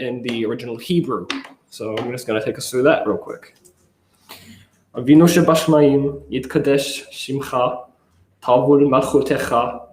in the original Hebrew. So I'm just going to take us through that real quick. Avinu shebashmayim yitkadesh shimcha tavul malchutecha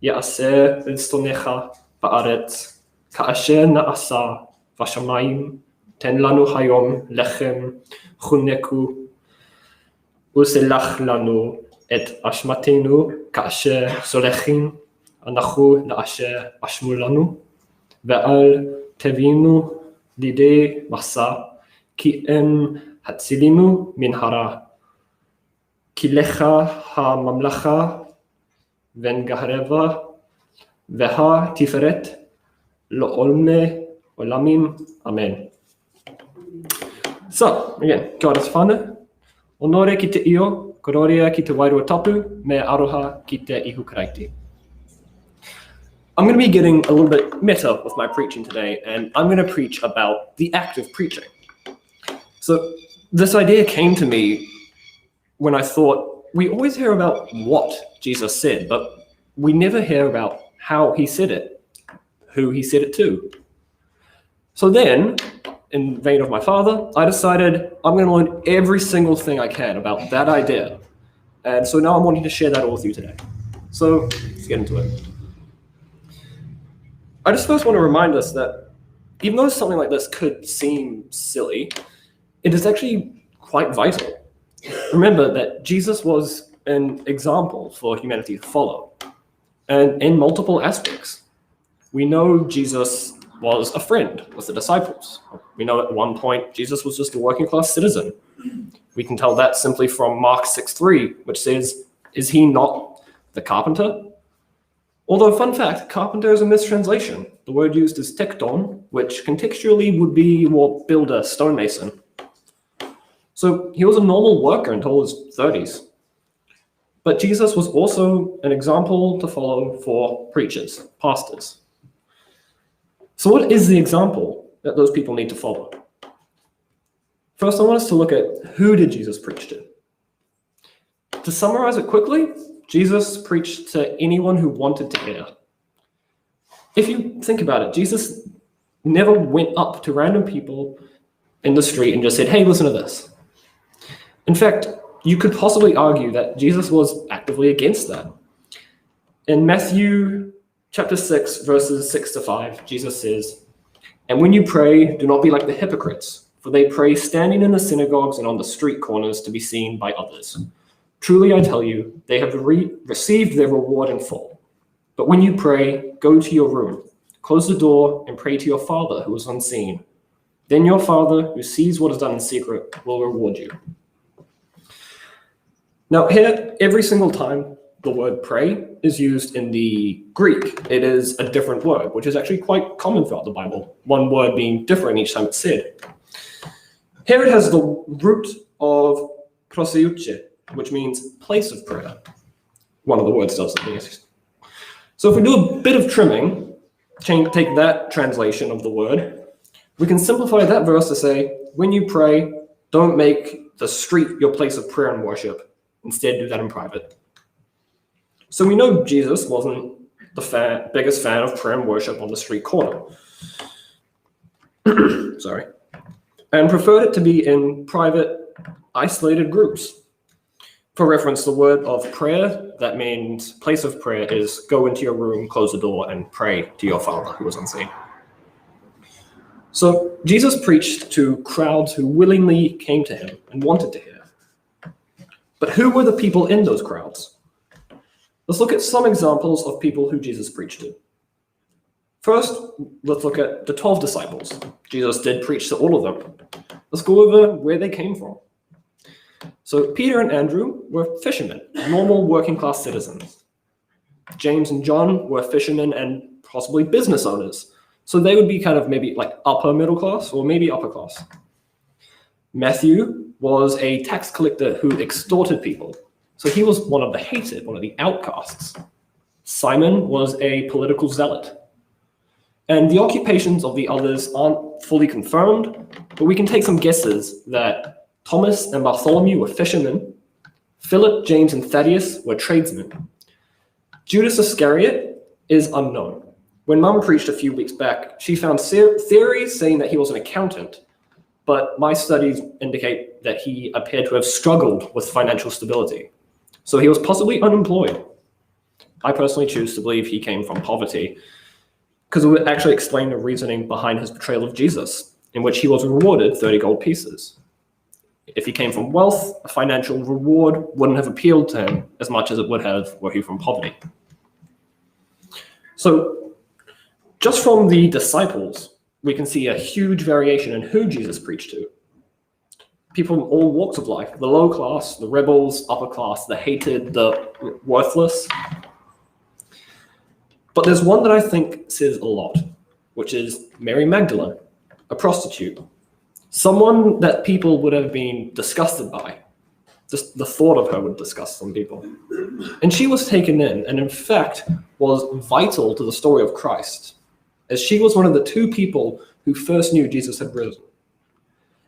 ya'aseh riztonecha ba'aretz ka'asher na'asa vashamayim ten lanu hayom lechem chuneku uselach lanu et ashmatenu ka'asher solechin anachu la'asher ashmu lanu ve'al tevinu lidei masa ki em Hatzilinu min hara, kilecha ha-mamlacha ven-gahareva veha-tiferet lo-olme olamim. Amen. So, again, God is Father. Onore ki te io, gloria ki te wairua tapu, me aroha ki te ihu karaiti. I'm going to be getting a little bit meta with my preaching today, and I'm going to preach about the act of preaching. So, this idea came to me when I thought, we always hear about what Jesus said, but we never hear about how he said it, who he said it to. So then, in vein of my father, I decided I'm going to learn every single thing I can about that idea. And so now I'm wanting to share that all with you today. So let's get into it. I just first want to remind us that even though something like this could seem silly, it is actually quite vital. Remember that Jesus was an example for humanity to follow, and in multiple aspects. We know Jesus was a friend with the disciples. We know at one point Jesus was just a working class citizen. We can tell that simply from Mark 6:3, which says, "Is he not the carpenter?" Although, fun fact, carpenter is a mistranslation. The word used is tekton, which contextually would be what builder, stonemason. So he was a normal worker until his 30s. But Jesus was also an example to follow for preachers, pastors. So what is the example that those people need to follow? First, I want us to look at who did Jesus preach to. To summarize it quickly, Jesus preached to anyone who wanted to hear. If you think about it, Jesus never went up to random people in the street and just said, "Hey, listen to this." In fact, you could possibly argue that Jesus was actively against that. In Matthew chapter 6, verses 6-5, Jesus says, "And when you pray, do not be like the hypocrites, for they pray standing in the synagogues and on the street corners to be seen by others. Truly I tell you, they have received their reward in full. But when you pray, go to your room, close the door, and pray to your Father who is unseen. Then your Father, who sees what is done in secret, will reward you." Now here, every single time the word pray is used in the Greek, it is a different word, which is actually quite common throughout the Bible, one word being different each time it's said. Here it has the root of proseuche, which means place of prayer. One of the words does at least. So if we do a bit of trimming, take that translation of the word, we can simplify that verse to say, when you pray, don't make the street your place of prayer and worship. Instead, do that in private. So we know Jesus wasn't the biggest fan of prayer and worship on the street corner. Sorry. And preferred it to be in private, isolated groups. For reference, the word of prayer, that means place of prayer, is go into your room, close the door, and pray to your Father who is unseen. So Jesus preached to crowds who willingly came to him and wanted to hear. But who were the people in those crowds? Let's look at some examples of people who Jesus preached to. First, let's look at the 12 disciples. Jesus did preach to all of them. Let's go over where they came from. So Peter and Andrew were fishermen, normal working class citizens. James and John were fishermen and possibly business owners. So they would be kind of maybe like upper middle class or maybe upper class. Matthew was a tax collector who extorted people. So he was one of the hated, one of the outcasts. Simon was a political zealot. And the occupations of the others aren't fully confirmed, but we can take some guesses that Thomas and Bartholomew were fishermen, Philip, James, and Thaddeus were tradesmen. Judas Iscariot is unknown. When Mum preached a few weeks back, she found theories saying that he was an accountant, but my studies indicate that he appeared to have struggled with financial stability. So he was possibly unemployed. I personally choose to believe he came from poverty, because it would actually explain the reasoning behind his betrayal of Jesus, in which he was rewarded 30 gold pieces. If he came from wealth, a financial reward wouldn't have appealed to him as much as it would have were he from poverty. So just from the disciples, we can see a huge variation in who Jesus preached to. People from all walks of life, the low class, the rebels, upper class, the hated, the worthless. But there's one that I think says a lot, which is Mary Magdalene, a prostitute. Someone that people would have been disgusted by. Just the thought of her would disgust some people. And she was taken in fact, was vital to the story of Christ, as she was one of the two people who first knew Jesus had risen.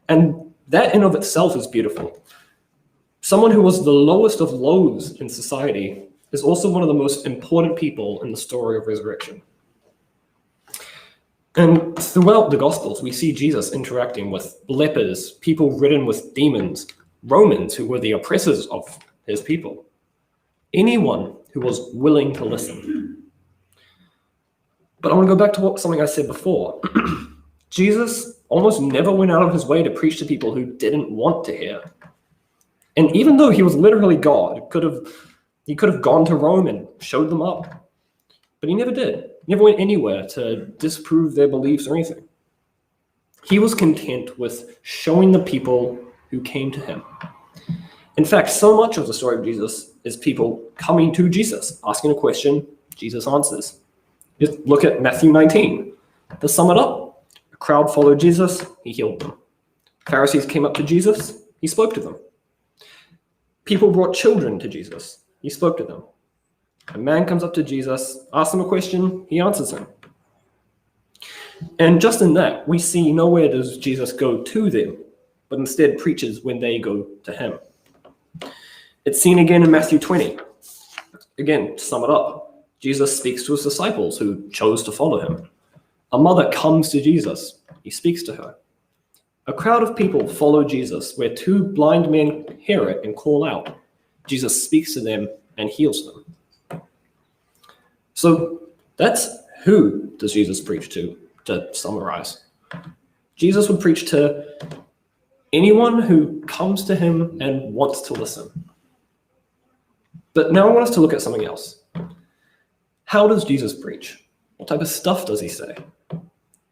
And that in of itself is beautiful. Someone who was the lowest of lows in society is also one of the most important people in the story of resurrection. And throughout the Gospels, we see Jesus interacting with lepers, people ridden with demons, Romans who were the oppressors of his people, anyone who was willing to listen. But I want to go back to something I said before. Jesus almost never went out of his way to preach to people who didn't want to hear. And even though he was literally God, he could have gone to Rome and showed them up. But he never did. He never went anywhere to disprove their beliefs or anything. He was content with showing the people who came to him. In fact, so much of the story of Jesus is people coming to Jesus, asking a question, Jesus answers. Just look at Matthew 19. To sum it up, a crowd followed Jesus, he healed them. Pharisees came up to Jesus, he spoke to them. People brought children to Jesus, he spoke to them. A man comes up to Jesus, asks him a question, he answers him. And just in that, we see nowhere does Jesus go to them, but instead preaches when they go to him. It's seen again in Matthew 20. Again, to sum it up, Jesus speaks to his disciples who chose to follow him. A mother comes to Jesus, he speaks to her. A crowd of people follow Jesus, where two blind men hear it and call out. Jesus speaks to them and heals them. So that's who does Jesus preach to summarize. Jesus would preach to anyone who comes to him and wants to listen. But now I want us to look at something else. How does Jesus preach? What type of stuff does he say?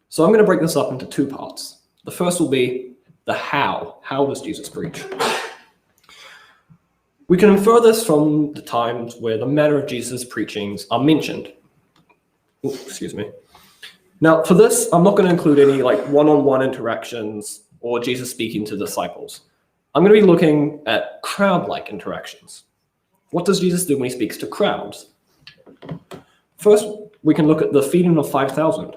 So I'm going to break this up into two parts. The first will be the how. How does Jesus preach? We can infer this from the times where the manner of Jesus' preachings are mentioned. Excuse me. Now, for this, I'm not going to include any one-on-one interactions or Jesus speaking to disciples. I'm going to be looking at crowd-like interactions. What does Jesus do when he speaks to crowds? First, we can look at the feeding of 5,000.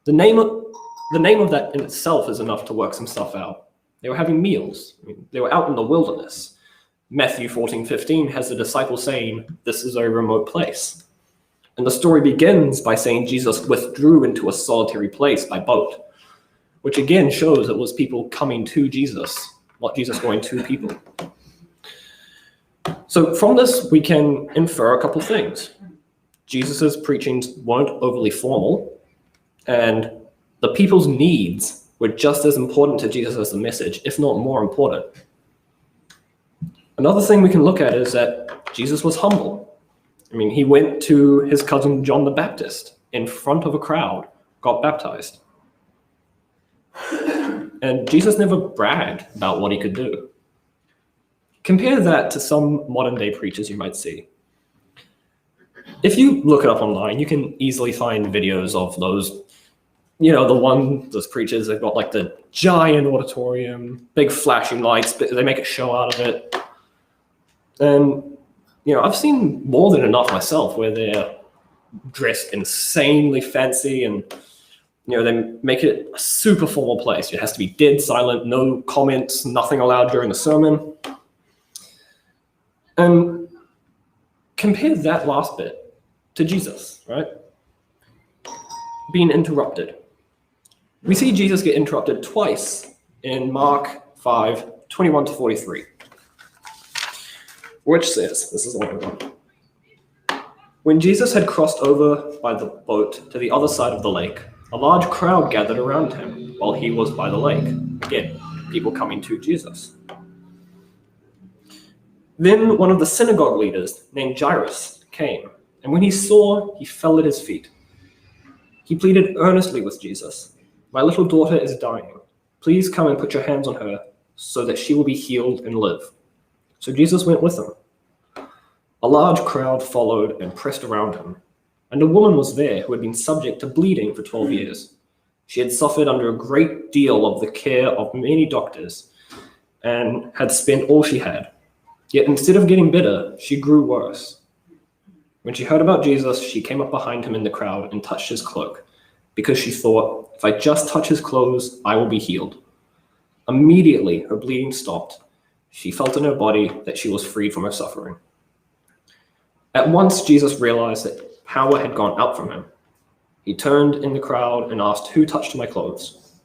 The name of that in itself is enough to work some stuff out. They were having meals. They were out in the wilderness. Matthew 14:15 has the disciples saying, "This is a remote place." And the story begins by saying Jesus withdrew into a solitary place by boat, which again shows it was people coming to Jesus, not Jesus going to people. So from this, we can infer a couple things. Jesus' preachings weren't overly formal, and the people's needs were just as important to Jesus as the message, if not more important. Another thing we can look at is that Jesus was humble. He went to his cousin John the Baptist in front of a crowd, got baptized. And Jesus never bragged about what he could do. Compare that to some modern day preachers you might see. If you look it up online, you can easily find videos of those, those preachers, they've got the giant auditorium, big flashing lights, they make a show out of it. And, I've seen more than enough myself where they're dressed insanely fancy and, they make it a super formal place. It has to be dead silent, no comments, nothing allowed during the sermon. And compare that last bit to Jesus, right? being interrupted. We see Jesus get interrupted twice in Mark 5:21-43, which says, this is a long one. When Jesus had crossed over by the boat to the other side of the lake, a large crowd gathered around him while he was by the lake. Again, people coming to Jesus. Then one of the synagogue leaders, named Jairus, came, and when he saw, he fell at his feet. He pleaded earnestly with Jesus, "My little daughter is dying. Please come and put your hands on her so that she will be healed and live." So Jesus went with him. A large crowd followed and pressed around him, and a woman was there who had been subject to bleeding for 12 years. She had suffered under a great deal of the care of many doctors and had spent all she had. Yet instead of getting better, she grew worse. When she heard about Jesus, she came up behind him in the crowd and touched his cloak, because she thought, "If I just touch his clothes, I will be healed." Immediately, her bleeding stopped. She felt in her body that she was freed from her suffering. At once, Jesus realized that power had gone out from him. He turned in the crowd and asked, "Who touched my clothes?"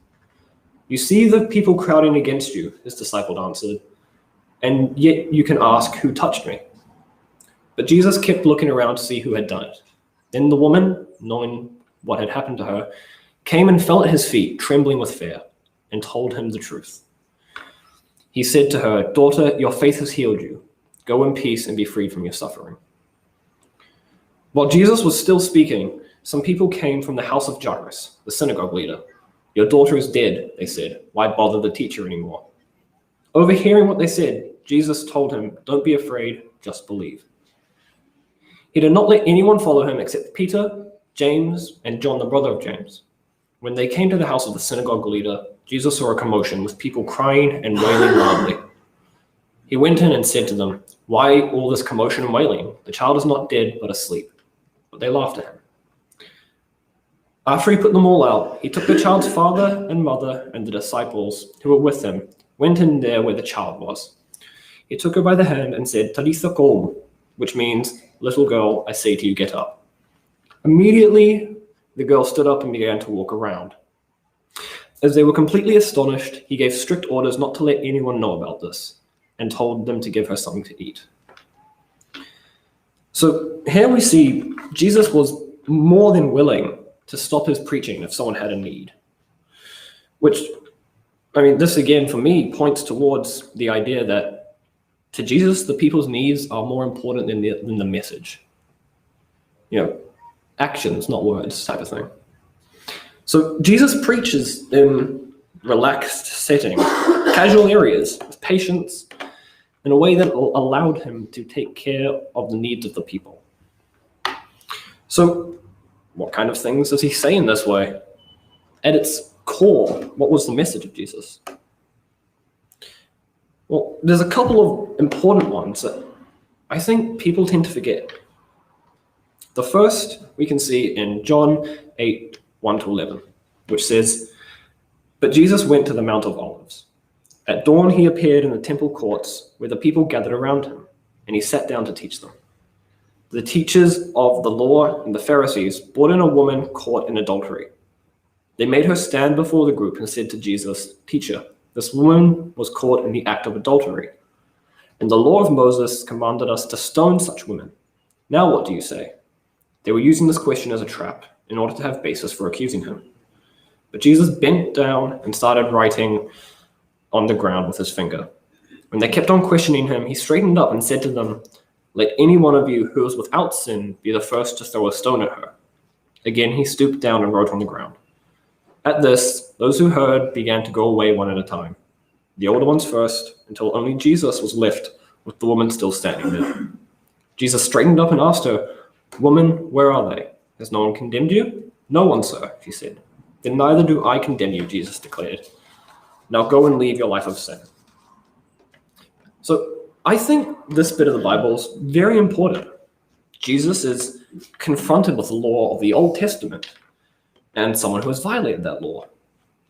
"You see the people crowding against you," his disciple answered, "and yet you can ask, 'Who touched me?'" But Jesus kept looking around to see who had done it. Then the woman, knowing what had happened to her, came and fell at his feet, trembling with fear, and told him the truth. He said to her, "Daughter, your faith has healed you. Go in peace and be freed from your suffering." While Jesus was still speaking, some people came from the house of Jairus, the synagogue leader. "Your daughter is dead," they said. "Why bother the teacher anymore?" Overhearing what they said, Jesus told him, "Don't be afraid, just believe." He did not let anyone follow him except Peter, James, and John, the brother of James. When they came to the house of the synagogue leader, Jesus saw a commotion with people crying and wailing loudly. He went in and said to them, "Why all this commotion and wailing? The child is not dead, but asleep." But they laughed at him. After he put them all out, he took the child's father and mother and the disciples who were with him, went in there where the child was. He took her by the hand and said, "Talitha koum," which means, "Little girl, I say to you, get up." Immediately, the girl stood up and began to walk around. As they were completely astonished, he gave strict orders not to let anyone know about this and told them to give her something to eat. So here we see Jesus was more than willing to stop his preaching if someone had a need. Which, this again for me points towards the idea that to Jesus, the people's needs are more important than the message. Actions, not words, type of thing. So Jesus preaches in relaxed setting, casual areas, with patience, in a way that allowed him to take care of the needs of the people. So what kind of things does he say in this way? At its core, what was the message of Jesus? Well, there's a couple of important ones that I think people tend to forget. The first we can see in John 8:1-11, which says, "But Jesus went to the Mount of Olives. At dawn he appeared in the temple courts where the people gathered around him, and he sat down to teach them. The teachers of the law and the Pharisees brought in a woman caught in adultery. They made her stand before the group and said to Jesus, 'Teacher, this woman was caught in the act of adultery, and the law of Moses commanded us to stone such women. Now what do you say?' They were using this question as a trap in order to have basis for accusing him. But Jesus bent down and started writing on the ground with his finger. When they kept on questioning him, he straightened up and said to them, 'Let any one of you who is without sin be the first to throw a stone at her.' Again, he stooped down and wrote on the ground. At this, those who heard began to go away one at a time, the older ones first, until only Jesus was left with the woman still standing there. Jesus straightened up and asked her, 'Woman, where are they? Has no one condemned you?' 'No one, sir,' she said. 'Then neither do I condemn you,' Jesus declared. 'Now go and leave your life of sin.'" So I think this bit of the Bible is very important. Jesus is confronted with the law of the Old Testament and someone who has violated that law.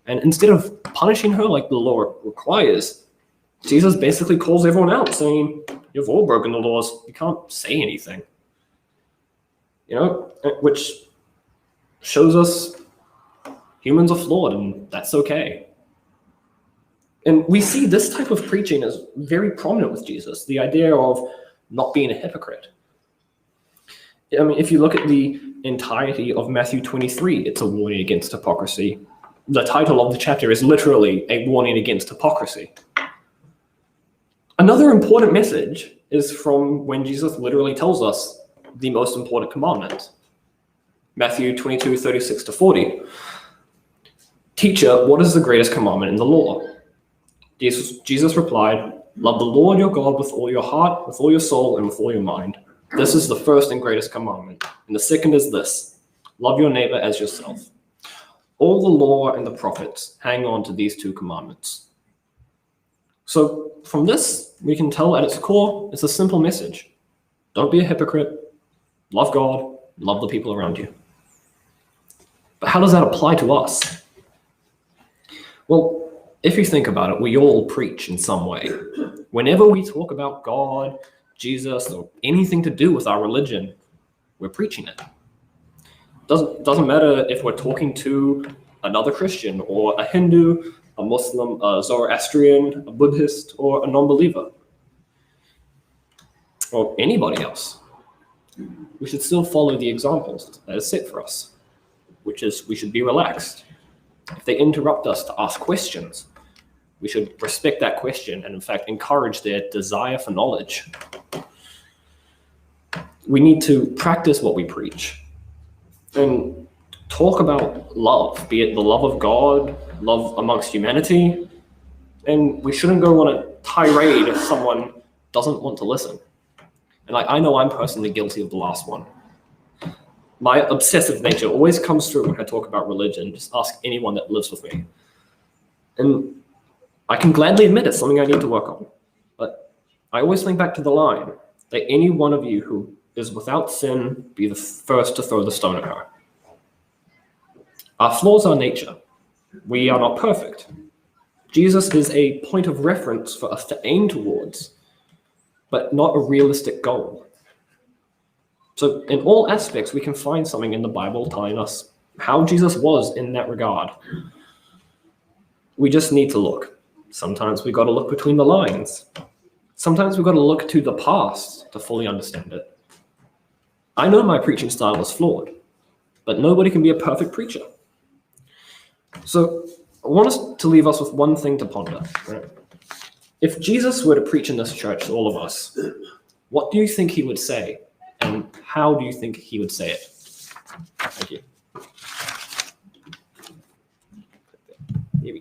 And instead of punishing her like the law requires, Jesus basically calls everyone out saying, "You've all broken the laws. You can't say anything." Which shows us Humans are flawed, and that's okay. And we see this type of preaching as very prominent with Jesus, the idea of not being a hypocrite. I mean, if you look at the entirety of Matthew 23, it's a warning against hypocrisy. The title of the chapter is literally a warning against hypocrisy. Another important message is from when Jesus literally tells us the most important commandment. Matthew 22, 36 to 40. Teacher, what is the greatest commandment in the law? Jesus replied, love the Lord your God with all your heart, with all your soul, and with all your mind. This is the first and greatest commandment. And the second is this, love your neighbor as yourself. All the law and the prophets hang on to these two commandments. So from this, we can tell at its core, it's a simple message. Don't be a hypocrite. Love God. Love the people around you. But how does that apply to us? Well, if you think about it, we all preach in some way. Whenever we talk about God, Jesus, or anything to do with our religion, we're preaching it. Doesn't matter if we're talking to another Christian or a Hindu, a Muslim, a Zoroastrian, a Buddhist, or a non-believer, or anybody else. We should still follow the examples that is set for us, which is we should be relaxed. If they interrupt us to ask questions, we should respect that question and, in fact, encourage their desire for knowledge. We need to practice what we preach and talk about love, be it the love of God, love amongst humanity, and we shouldn't go on a tirade if someone doesn't want to listen. And I know I'm personally guilty of the last one. My obsessive nature always comes through when I talk about religion. Just ask anyone that lives with me. And I can gladly admit it's something I need to work on. But I always think back to the line, that any one of you who is without sin be the first to throw the stone at her. Our flaws are nature. We are not perfect. Jesus is a point of reference for us to aim towards, but not a realistic goal. So in all aspects, we can find something in the Bible telling us how Jesus was in that regard. We just need to look. Sometimes we got to look between the lines. Sometimes we've got to look to the past to fully understand it. I know my preaching style is flawed, but nobody can be a perfect preacher. So I want us to leave us with one thing to ponder. Right? If Jesus were to preach in this church to all of us, what do you think he would say? And how do you think he would say it? Thank you.